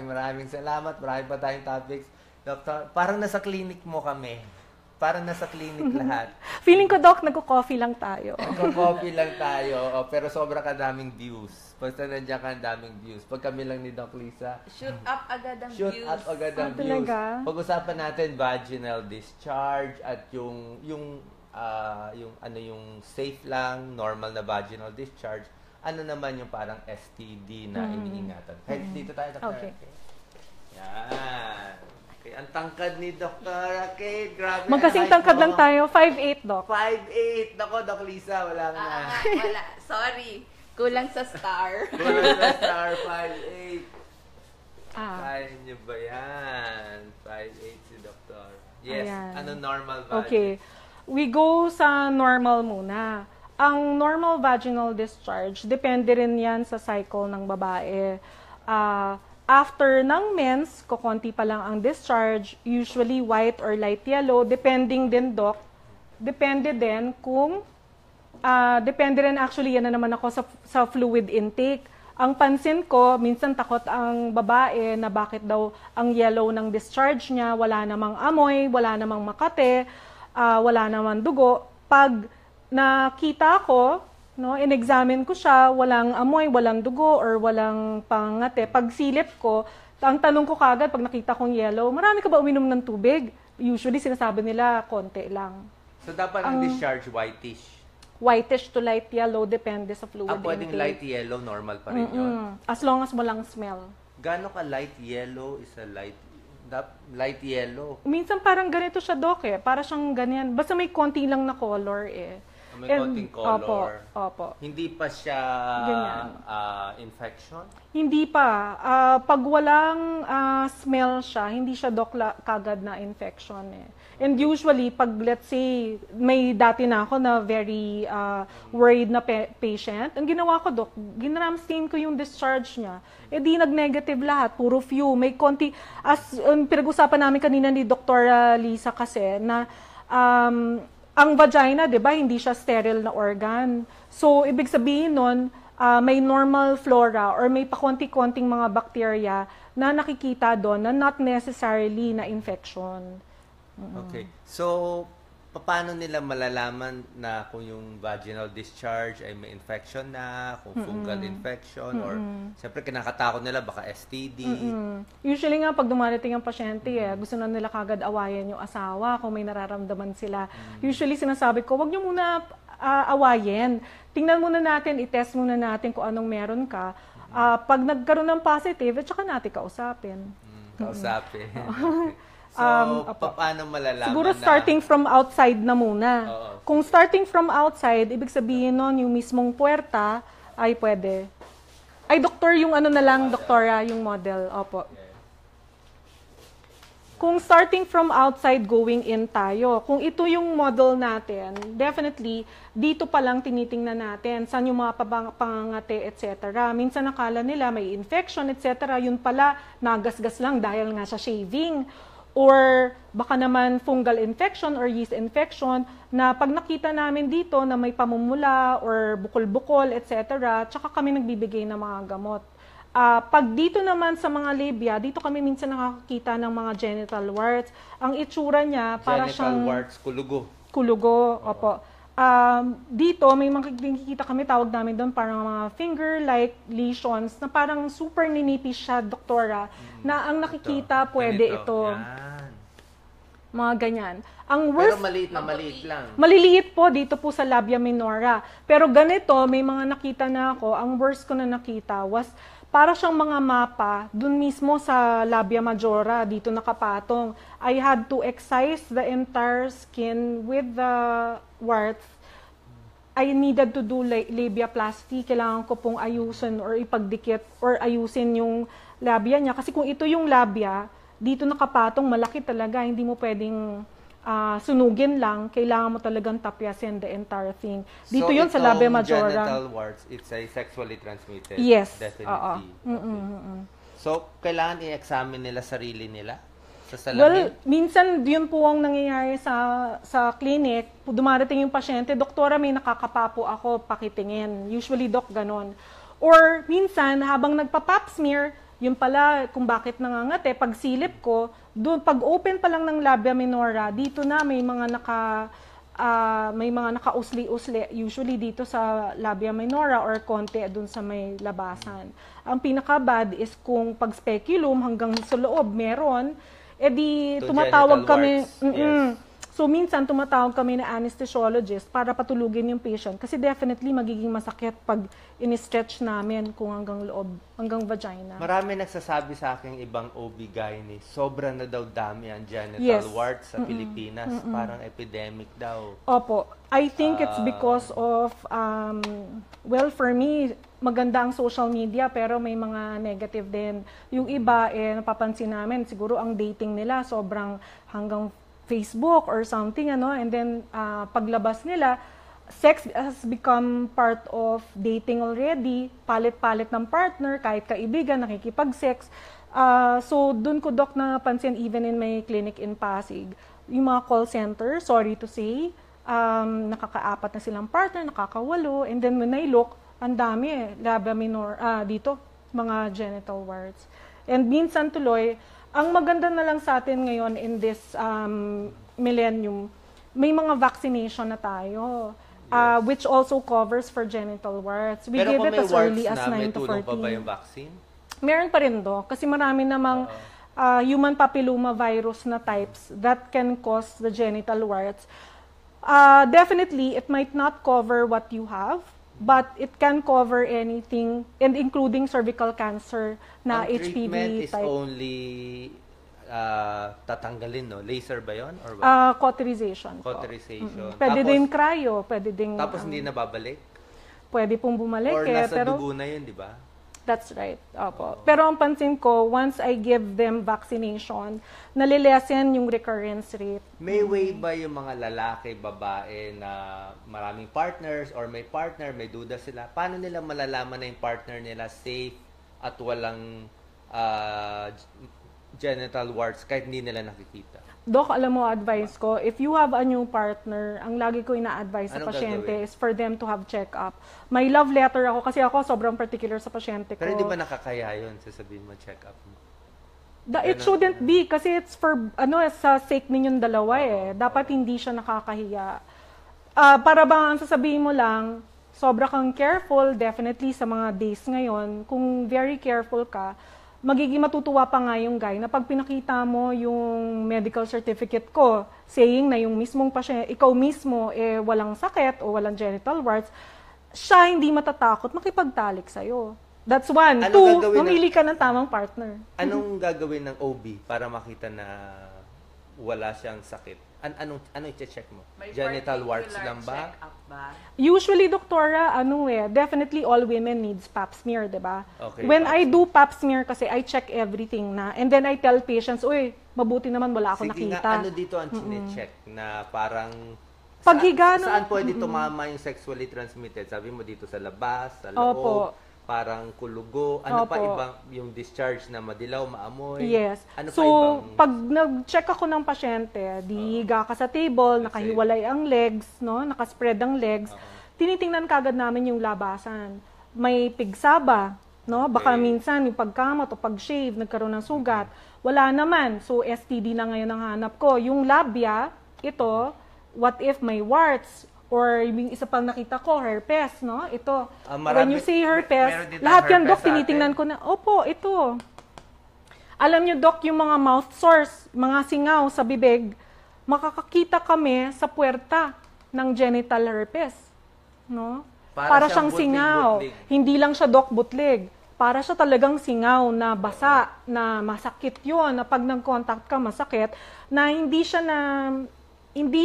Maraming salamat. Marami pa tayong topics. Doctor, parang nasa clinic mo kami. Parang nasa clinic lahat. Feeling ko, Doc, nagko-coffee lang tayo. Nagko-coffee lang tayo, pero sobrang kadaming views. Basta nandiyan ka daming views. Pag kami lang ni Doc Lisa, shoot up agad ang views. Shoot up agad ang views. Pag-usapan natin vaginal discharge at yung safe lang, normal na vaginal discharge. Ano naman yung parang STD na iniingatan. Kahit dito tayo, Dr. Okay. Yan. Okay, ang tangkad ni Dr. Kate, grabe. Magkasing tangkad lang tayo, 5'8", Doc. 5'8". Nako, Doc Lisa, wala na. Wala. Sorry. Kulang sa star. Kulang sa star, 5'8". Ah. Kaya niyo ba yan? 5'8" si Doktor. Yes, Ayan. ano normal vaginal? Okay. We go sa normal muna. Ang normal vaginal discharge, depende rin yan sa cycle ng babae. After ng mens, kukonti pa lang ang discharge, usually white or light yellow, depending din, Doc. Depende din kung, depende rin actually, yan na naman ako sa fluid intake. Ang pansin ko, minsan takot ang babae na bakit daw ang yellow ng discharge niya, wala namang amoy, wala namang makate, wala namang dugo. Pag nakita ko, no, in-examine ko siya, walang amoy, walang dugo, or walang pangate. Pag silip ko, ang tanong ko kagad, pag nakita kong yellow, marami ka ba uminom ng tubig? Usually, sinasabi nila, konti lang. So, dapat ang discharge whitish? Whitish to light yellow, depende sa fluid intake. Pwedeng light yellow, normal pa rin yun? As long as walang smell. Gano'n ka light yellow is a light yellow? Minsan parang ganito siya, Doc, para siyang ganyan. Basta may konti lang na color May konting color. Opo. Hindi pa siya infection? Hindi pa. Pag walang smell siya, hindi siya, Doc, kagad na infection And usually, pag let's say, may dati na ako na very worried na patient, ang ginawa ko, Doc, ginramstain ko yung discharge niya. Di nag-negative lahat, puro few. May konti, as pinag-usapan namin kanina ni Dr. Lisa kasi, na ang vagina, di ba, hindi siya sterile na organ. So, ibig sabihin nun, may normal flora or may pakonti-konting mga bacteria na nakikita doon na not necessarily na infection. Okay. So, paano nila malalaman na kung yung vaginal discharge ay may infection na, kung fungal infection, or siyempre kinakatakot nila baka STD? Usually nga, pag dumarating ang pasyente, gusto na nila kagad awayan yung asawa kung may nararamdaman sila. Usually, sinasabi ko, wag nyo muna awayin. Tingnan muna natin, i-test muna natin kung anong meron ka. Pag nagkaroon ng positive, at saka natin kausapin. Kausapin. So, paano malalaman siguro starting from outside na muna. Kung starting from outside, ibig sabihin nun, yung mismong puwerta, ay pwede. Ay, doktor, yung ano na lang, doktora, yung model. Opo. Kung starting from outside going in tayo, kung ito yung model natin, definitely, dito pa lang tinitingnan natin, saan yung mga pangangate, etc. Minsan nakala nila may infection, etc. Yun pala, nagasgas lang dahil nga sa shaving. Or baka naman fungal infection or yeast infection na pag nakita namin dito na may pamumula or bukol-bukol, etc., tsaka kami nagbibigay ng mga gamot. Pag dito naman sa mga labia, dito kami minsan nakakita ng mga genital warts. Ang itsura niya, para siyang... Genital warts, kulugo. Kulugo, opo. Dito, may makikita kami, tawag namin doon, parang mga finger-like lesions na parang super ninipis siya, doktora, na ang nakikita, pwede ito. Yan. Mga ganyan. Ang worst, pero maliit na maliit lang. Maliliit po dito po sa labia minora. Pero ganito, may mga nakita na ako, ang worst ko na nakita was para siyang mga mapa, dun mismo sa labia majora, dito nakapatong. I had to excise the entire skin with the warts. I needed to do labiaplasty. Kailangan ko pong ayusin or ipagdikit or ayusin yung labia niya. Kasi kung ito yung labia, dito nakapatong, malaki talaga. Hindi mo pwedeng sunugin lang, kailangan mo talagang tapyasin the entire thing. Dito so, yun sa labia majora. So, genital warts, it's a sexually transmitted? Yes. Definitely. Okay. So, kailangan i-examine nila sarili nila sa salamin? Well, minsan yun po ang nangyayari sa clinic. Dumarating yung pasyente, doktora, may nakakapapo ako, pakitingin. Usually, doc, ganon. Or minsan, habang nagpa-pap smear, yun pala kung bakit nangangate, pag silip ko, doon pag open pa lang ng labia minora, dito na may mga nakausli-usli, usually dito sa labia minora or konti doon sa may labasan. Ang pinaka-bad is kung pag speculum hanggang sa loob meron, edi tumatawag kami. Yes. So, minsan tumatawag kami na anesthesiologist para patulugin yung patient. Kasi definitely magiging masakit pag in-stretch namin kung hanggang loob, hanggang vagina. Marami nagsasabi sa akin ibang OB-GYN, sobra na daw dami ang genital warts sa Pilipinas. Parang epidemic daw. Opo. I think it's because of, well, for me, maganda ang social media pero may mga negative din. Yung iba, napapansin namin, siguro ang dating nila sobrang hanggang Facebook or something, and then paglabas nila, sex has become part of dating already, palit-palit ng partner, kahit kaibigan, nakikipag-sex. So, dun ko, Doc, napansin even in my clinic in Pasig, yung mga call center, sorry to say, nakaka-4 na silang partner, nakakawalo, and then when I look, ang dami labia minor, dito, mga genital warts. And minsan tuloy, ang maganda na lang sa atin ngayon in this millennium, may mga vaccination na tayo, which also covers for genital warts. We Pero give it as early as 9 to 14. May tulong pa ba yung vaccine? Meron pa rin do, kasi marami namang human papilloma virus na types that can cause the genital warts. Definitely, it might not cover what you have, but it can cover anything, and including cervical cancer na Ang HPV treatment is type. only tatanggalin, no? Laser ba yun? Or Cauterization. Cauterization. Pwede Tapos, din cryo, pwede din... Tapos hindi na babalik? Pwede pong bumalik Or nasa pero dugo na yun, di ba? that's right. Opo. Pero ang pansin ko, once I give them vaccination, nalilesen yung recurrence rate. May way ba yung mga lalaki, babae na maraming partners or may partner, may duda sila? Paano nila malalaman na yung partner nila safe at walang genital warts kahit hindi nila nakikita? Doc, alam mo, advice ko, if you have a new partner, ang lagi ko ina-advise sa Anong pasyente gagawin? is for them to have check-up. May love letter ako kasi ako sobrang particular sa pasyente ko. Pero hindi ba nakakaya yun? Sasabihin mo, check up mo. It shouldn't be kasi it's for, sa sake ninyong dalawa Dapat hindi siya nakakahiya. Para bang ang sasabihin mo lang, sobra kang careful, definitely sa mga days ngayon, kung very careful ka, magiging matutuwa pa nga yung guy na pag pinakita mo yung medical certificate ko, saying na yung mismong pasyente, ikaw mismo walang sakit o walang genital warts, siya hindi matatakot makipagtalik sa'yo. That's one. Ano 2, mamili ka ng tamang partner. Anong gagawin ng OB para makita na wala siyang sakit, ano i-check mo? May Genital warts particular lang ba? check-up ba? Usually, doktora, definitely all women needs pap smear, diba? Okay, When pap I smear. do pap smear kasi, I check everything na. And then I tell patients, uy, mabuti naman wala ako Sige nakita. nga, ano dito ang chine-check na parang Paghiga ng- saan pwede tumama yung sexually transmitted? Sabi mo dito sa labas, sa loob, Opo. parang kulugo, ano pa Opo. ibang yung discharge na madilaw, maamoy? Yes. Ano pa So, ibang pag nag-check ako ng pasyente, di higa ka sa table, nakahiwalay ang legs, no? Nakaspread ang legs, tinitingnan kagad namin yung labasan. May pigsa ba? No? Baka Okay. minsan yung pagkamot o pag-shave, nagkaroon ng sugat. Wala naman. So, STD na ngayon ang hanap ko. Yung labia, ito, what if may warts? Or yung isa pang nakita ko, herpes, no? Ito. When you say herpes, meron din lahat yan, tayong Dok, herpes sa tinitingnan atin. ko na, opo, ito. Alam nyo, Dok, yung mga mouth sores, mga singaw sa bibig, makakakita kami sa puwerta ng genital herpes. No? Para Para siyang siyang singaw. butlig-butlig. Hindi lang siya, Dok, butlig. Para siya talagang singaw na basa, na masakit yun, na pag nag-contact ka, masakit, na hindi siya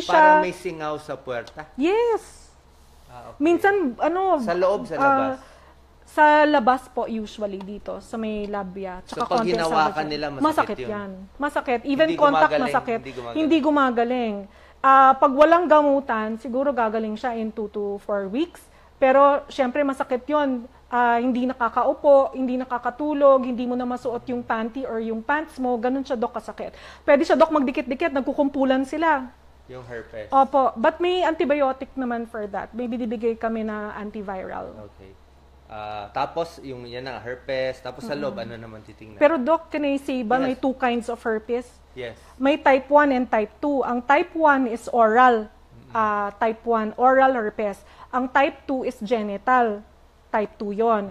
parang may singaw sa puwerta? Yes. Okay. Minsan, Sa loob, sa labas? Sa labas po usually dito, sa may labia. So, pag konti sa hinawakan vagina. nila, masakit yun? yan. Masakit. Even Hindi contact gumagaling, masakit. hindi gumagaling. Hindi gumagaling. Pag walang gamutan, siguro gagaling siya in 2 to 4 weeks. Pero, syempre, masakit yun. Hindi nakakaupo, hindi nakakatulog, hindi mo na masuot yung panty or yung pants mo, ganun siya, Dok, kasakit. Pwede siya, Dok, magdikit-dikit, nagkukumpulan sila. Yung herpes? Opo, but may antibiotic naman for that. May binibigay kami na antiviral. Okay. Tapos, yung yan na, herpes. Tapos sa loob, ano naman titingnan? Pero Doc, can I say ba, Yes. may 2 kinds of herpes? Yes. May type 1 and type 2. Ang type 1 is oral. Type 1, oral herpes. Ang type 2 is genital. Type 2 yon.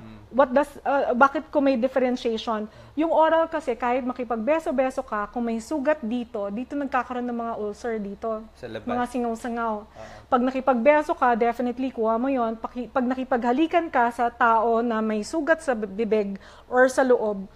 Bakit ko may differentiation? Yung oral kasi, kahit makipagbeso-beso ka, kung may sugat dito nagkakaroon ng mga ulcer dito. Sa labas. Mga singaw-sangaw. Pag nakipagbeso ka, definitely kuha mo yon. Pag nakipaghalikan ka sa tao na may sugat sa bibig or sa loob,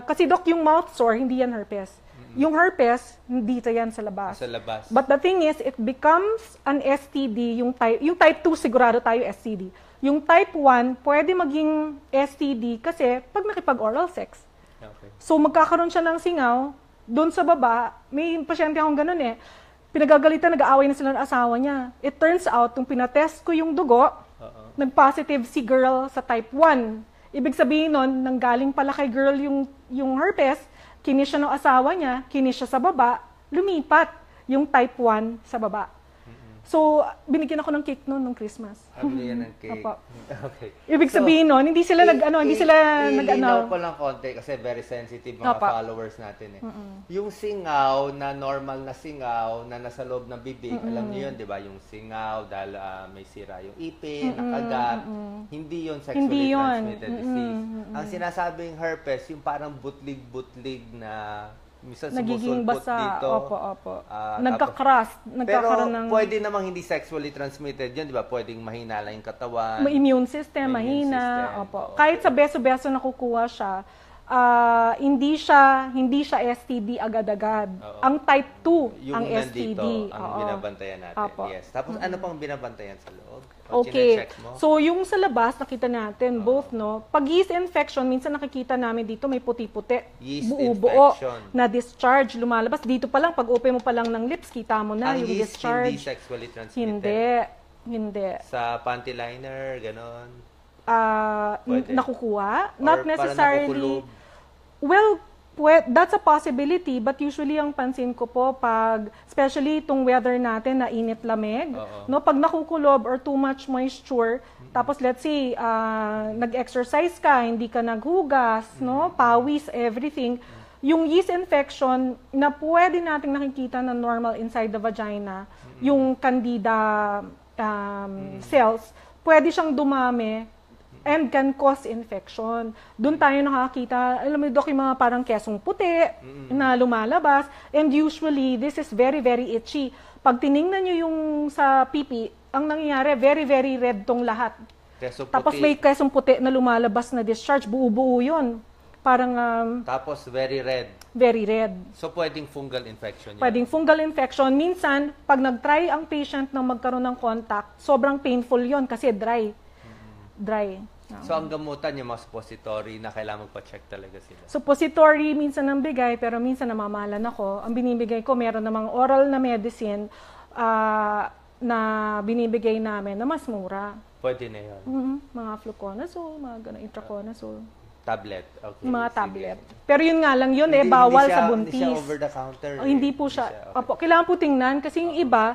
kasi Doc, yung mouth sore, hindi yan herpes. Yung herpes, dito yan sa labas. Sa labas. But the thing is, it becomes an STD, yung type 2 sigurado tayo STD. Yung type 1, pwede maging STD kasi pag nakipag-oral sex. Okay. So magkakaroon siya ng singaw, doon sa baba, may pasyente akong ganun pinagagalitan, nag-aaway na sila ng asawa niya. It turns out, nung pinatest ko yung dugo, nag-positive si girl sa type 1. Ibig sabihin nun, nanggaling pala kay girl yung herpes, kinis siya ng asawa niya, kinis siya sa baba, lumipat yung type 1 sa baba. So, binigyan ako ng cake noon nung Christmas. Binigyan ng cake. Opo. Okay. Ibig sabihin nun, hindi sila Ilinaw ko lang konti kasi very sensitive mga Opo. followers natin Yung singaw na normal na singaw na nasa loob ng bibig, alam niyo yun, di ba? Yung singaw dahil may sira yung ipin, nakagat. Hindi yun sexually Hindi yun. transmitted disease. Ang sinasabing herpes, yung parang butlig-butlig na minsan nagiging sumusulpot basa. dito. Opo. Tapos- Nagka-crust. Pero Nagkakaroon ng pwede namang hindi sexually transmitted yun, di ba? Pwedeng mahina lang yung katawan. may immune system, May immune mahina. system. Opo. Oo. Kahit sa beso-beso nakukuha siya, hindi siya STD agad-agad. Oo. Ang type 2 Yung ang nandito, STD. ang Oo. binabantayan natin. Opo. Yes. Tapos ano pang binabantayan sa loob? O Okay. chine-check mo? So, yung sa labas, nakita natin, both, no? Pag yeast infection, minsan nakikita namin dito, may puti-puti. Yeast Buo-buo infection. na discharge, lumalabas. Dito pa lang, pag open mo pa lang ng lips, kita mo na Ang yung yeast discharge. hindi sexually transmitted? Hindi. Sa panty liner, ganon? Pwede. Nakukuha. Or Not parang necessarily. nakukulog? Well, that's a possibility, but usually ang pansin ko po especially itong weather natin na init-lamig, Oo. no, pag nakukulob or too much moisture, tapos let's say nag-exercise ka, hindi ka naghugas, no, pawis, everything, yung yeast infection na pwede nating nakikita na normal inside the vagina, yung candida cells, pwede siyang dumami and can cause infection. Doon tayo nakakita, alam mo, Doc, yung mga parang kesong puti na lumalabas. And usually, this is very, very itchy. Pag tiningnan nyo yung sa pipi, ang nangyayari, very, very red tong lahat. Keso puti. Tapos may kesong puti na lumalabas na discharge, buo-buo yun. Parang Tapos, very red. very red. So, pwedeng fungal infection yan. Pwedeng fungal infection. Minsan, pag nag-try ang patient na magkaroon ng contact, sobrang painful yon kasi dry. Dry. So, ang gamutan yung mga suppository na kailangan magpa-check talaga sila. Suppository, minsan ang bigay, pero minsan namamahalan ako. Ang binibigay ko, meron namang oral na medicine na binibigay namin na mas mura. Pwede na yun. Mga fluconazole, mga ganun, itraconazole. Tablet. Okay. Mga sige. tablet. Pero yun nga lang yun, bawal sa buntis. Hindi siya over the counter. Hindi po siya. Okay. Opo, kailangan po tingnan kasi yung iba,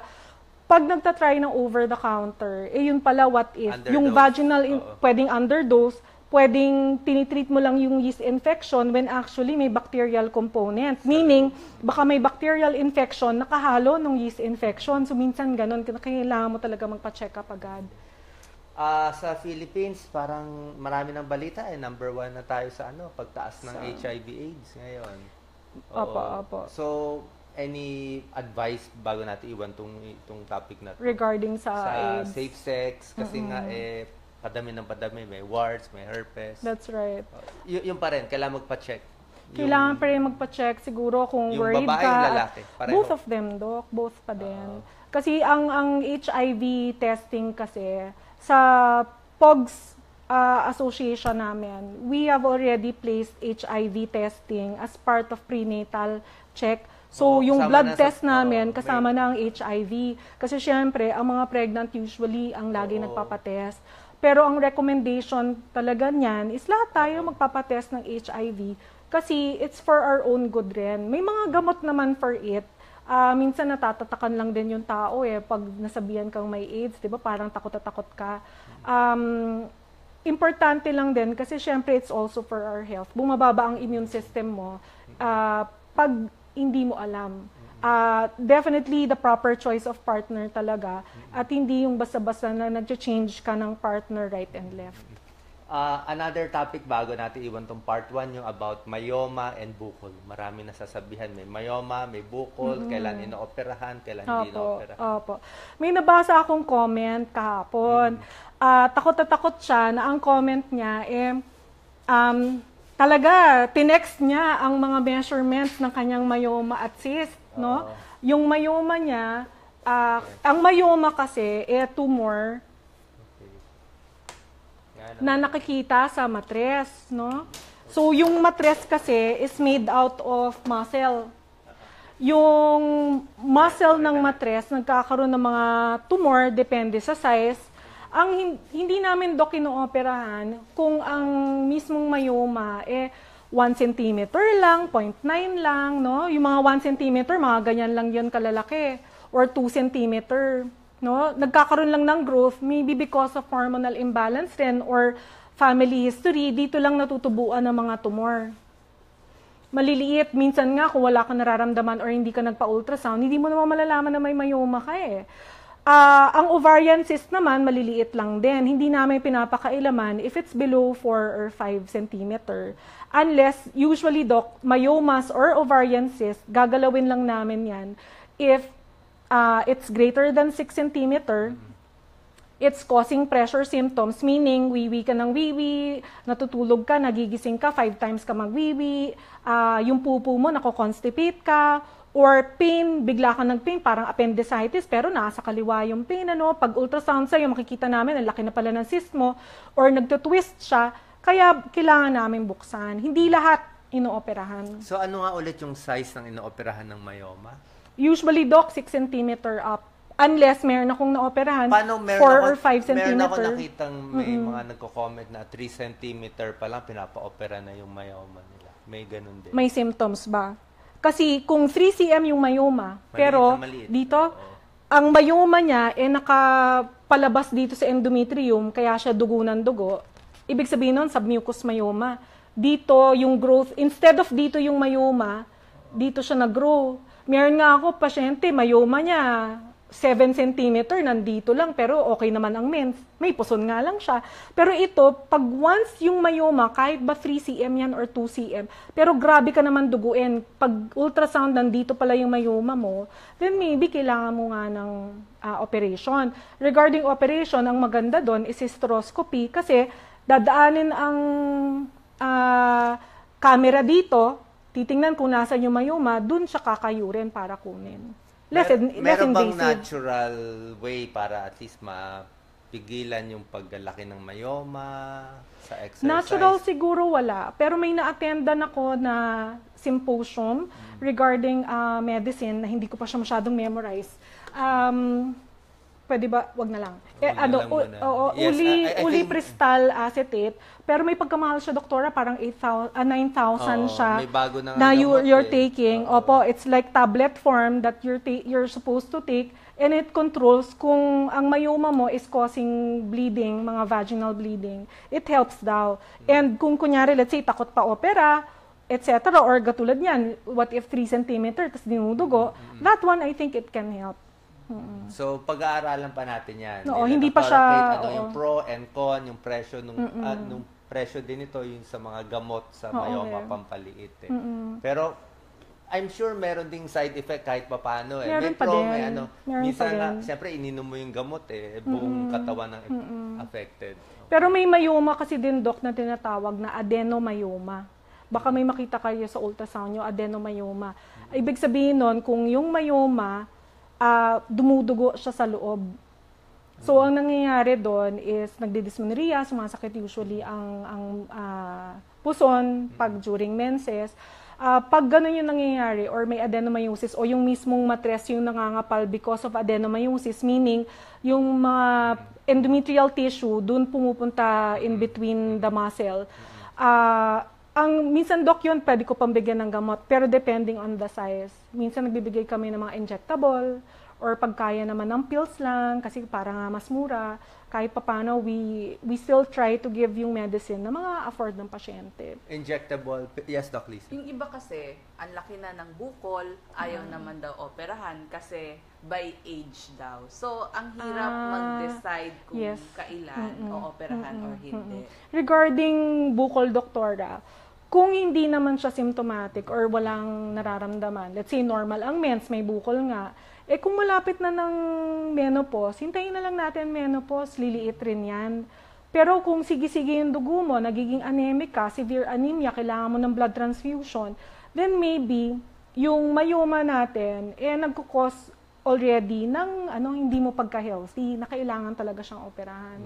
pag nagtatry ng over the counter, yun pala what if. Underdose. Yung vaginal, pwedeng underdose, pwedeng tinitreat mo lang yung yeast infection when actually may bacterial component. Meaning, baka may bacterial infection nakahalo ng yeast infection. So, minsan ganun, kailangan mo talaga magpa-check up agad. Sa Philippines, parang marami ng balita number 1 na tayo sa pagtaas ng HIV/AIDS ngayon. Opo. So, any advice bago natin iwan itong topic na to? Regarding sa AIDS. Safe sex, kasi nga padami ng padami, may warts, may herpes. That's right. Yung pa rin, kailangan magpa-check. Kailangan pa rin magpa-check siguro kung yung worried babae, ka. yung lalaki, pareho. Both of them, Doc. Both pa din. Kasi ang HIV testing kasi, sa POGS association namin, we have already placed HIV testing as part of prenatal check. So, yung blood test namin, kasama na ang HIV. Kasi syempre, ang mga pregnant usually ang lagi nagpapatest. Pero ang recommendation talaga niyan is lahat tayo magpapatest ng HIV kasi it's for our own good rin. May mga gamot naman for it. Minsan natatatakan lang din yung tao pag nasabihan kang may AIDS, 'di ba? Parang takot na takot ka. Importante lang din kasi syempre it's also for our health. Bumababa ang immune system mo pag hindi mo alam. Definitely the proper choice of partner talaga at hindi yung basta-basta na nag-change ka ng partner right and left. Another topic bago natin iwan tong part 1, yung about myoma and bukol. Marami nasasabihan, may myoma, may bukol, kailan inooperahan, kailan hindi inooperahan. Opo. May nabasa akong comment kahapon. Takot na takot siya na ang comment niya talaga, tinext niya ang mga measurements ng kanyang myoma at cyst, no? Yung myoma niya, ang myoma kasi, tumor na nakikita sa matres, no? So, yung matres kasi is made out of muscle. Yung muscle ng matres, nagkakaroon ng mga tumor, depende sa size. Ang hindi namin inooperahan kung ang mismong myoma 1 cm lang, 0.9 lang, no? Yung mga 1 cm, mga ganyan lang yun kalalaki. Or 2 cm, no? Nagkakaroon lang ng growth, maybe because of hormonal imbalance rin or family history, dito lang natutubuan ng mga tumor. Maliliit, minsan nga kung wala ka nararamdaman or hindi ka nagpa-ultrasound, hindi mo naman malalaman na may myoma ka Ang ovarian cyst naman, maliliit lang din. Hindi namin pinapakailaman if it's below 4 or 5 cm. Unless, usually, Doc, myomas or ovarian cyst, gagalawin lang namin yan if it's greater than 6 cm, it's causing pressure symptoms, meaning wiwi ka ng wiwi, natutulog ka, nagigising ka, 5 times ka magwiwi, yung pupo mo, nako-constipate ka, or pain, bigla ka nag-pain, parang appendicitis, pero nasa kaliwa yung pain, Pag ultrasound sa'yo, makikita namin, ang laki na pala ng cyst mo, or nagtutwist siya, kaya kailangan namin buksan. Hindi lahat inooperahan. So, ano nga ulit yung size ng inooperahan ng myoma? Usually, Doc, 6 cm up. Unless meron akong naoperahan, 4 or 5 cm. Meron ako nakitang may mga nagko-comment na 3 cm pa lang, pinapa-opera na yung myoma nila. May ganun din. May symptoms ba? Kasi kung 3 cm yung myoma, pero dito, ang myoma niya nakapalabas dito sa endometrium, kaya siya dugo ng dugo. Ibig sabihin nun, submucous myoma. Dito, yung growth, instead of dito yung myoma, dito siya nag-grow. Meron nga ako, pasyente, myoma niya, 7 cm, nandito lang, pero okay naman ang mens. May puson nga lang siya. Pero ito, pag once yung myoma, kahit ba 3 cm yan or 2 cm, pero grabe ka naman duguin, pag ultrasound, nandito pala yung myoma mo, then maybe kailangan mo nga ng operation. Regarding operation, ang maganda doon is hysteroscopy kasi dadaanin ang camera dito, titingnan kung nasa yung myoma, dun siya kakayurin para kunin. Less Meron bang invasive. natural way para at least mapigilan yung paglalaki ng myoma sa exercise? Natural siguro wala. Pero may na-attendan ako na symposium regarding medicine na hindi ko pa siya masyadong memorize. Pwede ba? Wag na lang. Yes, I think, Ulipristal acetate. Pero may pagkamahal siya, doktora. Parang 9,000 siya. May bago na na gamot you're taking. Opo, it's like tablet form that you're supposed to take. And it controls kung ang myoma mo is causing bleeding, mga vaginal bleeding. It helps daw. And kung kunyari, let's say, takot pa opera, etc. Or katulad yan, what if 3 cm, tapos dinudugo, that one, I think it can help. So, pag-aaralan pa natin yan. Oo, hindi pa siya... Yung pro and con, yung presyo nung presyo din ito, yung sa mga gamot sa myoma, pampaliit. Pero, I'm sure meron ding side effect kahit pa paano. Meron May pa pro, din. may minsan pa nga, din. siyempre, ininom mo yung gamot buong katawan ng affected. Pero may myoma kasi din, Doc, na tinatawag na adenomyoma. Baka may makita kayo sa ultrasound yung adenomyoma. Ibig sabihin nun, kung yung myoma, dumudugo siya sa loob. So, ang nangyayari doon is nagdidysmenorrhea, sumasakit usually ang puson pag during menses. Pag ganun yung nangyayari or may adenomyosis o yung mismong matres yung nangangapal because of adenomyosis, meaning yung mga endometrial tissue doon pumupunta in between the muscle. Ang minsan, Doc, yun, pwede ko pambigyan ng gamot, pero depending on the size. Minsan nagbibigay kami ng mga injectable, or pagkaya naman ng pills lang, kasi para nga mas mura. Kahit papano, we still try to give yung medicine na mga afford ng pasyente. Injectable. Yes, Doc Lisa. Yung iba kasi, ang laki na ng bukol, ayaw naman daw operahan kasi by age daw. So, ang hirap mag-decide kung kailan o operahan or hindi. Regarding bukol, doktora, kung hindi naman siya symptomatic or walang nararamdaman, let's say normal ang mens, may bukol nga, kung malapit na ng menopause, hintayin na lang natin menopause, liliit rin yan. Pero kung sige-sige yung dugo mo, nagiging anemic ka, severe anemia, kailangan mo ng blood transfusion, then maybe yung myoma natin, nagkukos already ng hindi mo pagka-healthy, na kailangan talaga siyang operahan.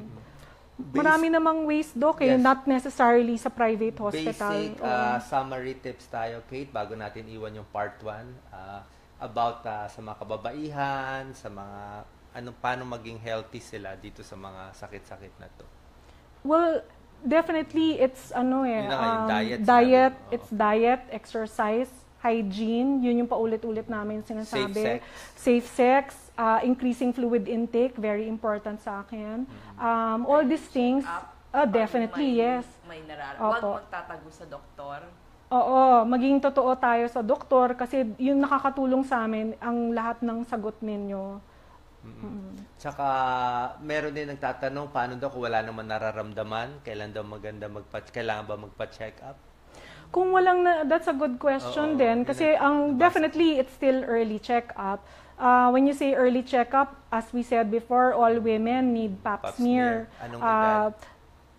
Marami namang ways, Doc, not necessarily sa private hospital. Basic summary tips tayo, Kate, bago natin iwan yung part 1, about sa mga kababaihan, sa mga paano maging healthy sila dito sa mga sakit-sakit na to. Well, definitely it's yung diet, it's diet, exercise, hygiene, yun yung paulit-ulit namin sinasabi. Safe sex, increasing fluid intake, very important sa akin. All these things, definitely, yes. May huwag magtatago sa doktor. Oo, maging totoo tayo sa doktor kasi yun nakakatulong sa amin ang lahat ng sagot ninyo. Tsaka, meron din nagtatanong, paano daw kung wala naman nararamdaman? Kailan daw maganda kailangan ba magpa-check up? Kung walang that's a good question din kasi definitely it's still early check-up. When you say early check-up, as we said before, all women need pap smear. Anong edad?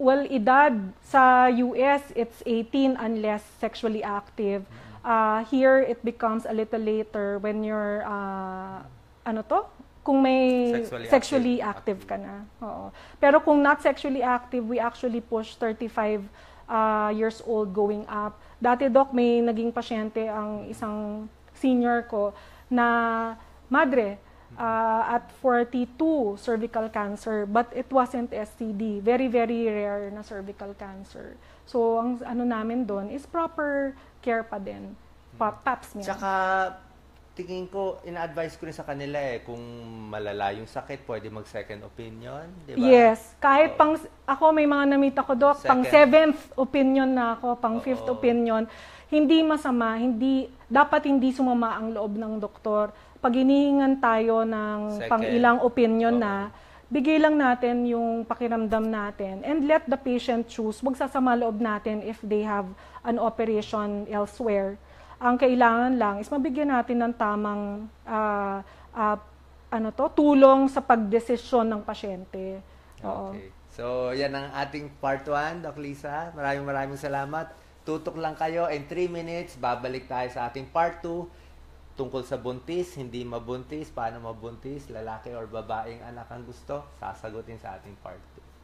Well, edad sa US, it's 18 unless sexually active. Here, it becomes a little later when you're, kung may sexually active ka na. Oo. Pero kung not sexually active, we actually push 35 years old going up. Dati, Doc, may naging pasyente ang isang senior ko na madre, at 42 cervical cancer, but it wasn't STD. Very, very rare na cervical cancer. So, ang namin doon is proper care pa din. Pap smear. Tsaka, tingin ko, ina-advise ko rin sa kanila kung malala yung sakit, pwede mag-second opinion, di ba? Yes. Kahit ako may mga namita ko, Doc, pang 7th opinion na ako, pang 5th opinion. Hindi masama, dapat hindi sumama ang loob ng doktor. Pag hinihingan tayo ng pang-ilang opinion na, bigay lang natin yung pakiramdam natin and let the patient choose. Huwag sasama loob natin if they have an operation elsewhere. Ang kailangan lang is mabigyan natin ng tamang tulong sa pagdesisyon ng pasyente. Oo. Okay. So, yan ang ating part 1, Doc Lisa. Maraming salamat. Tutok lang kayo. In 3 minutes, babalik tayo sa ating part 2 tungkol sa buntis, hindi mabuntis, paano mabuntis, lalaki or babaeng anak ang gusto, sasagutin sa ating part 2.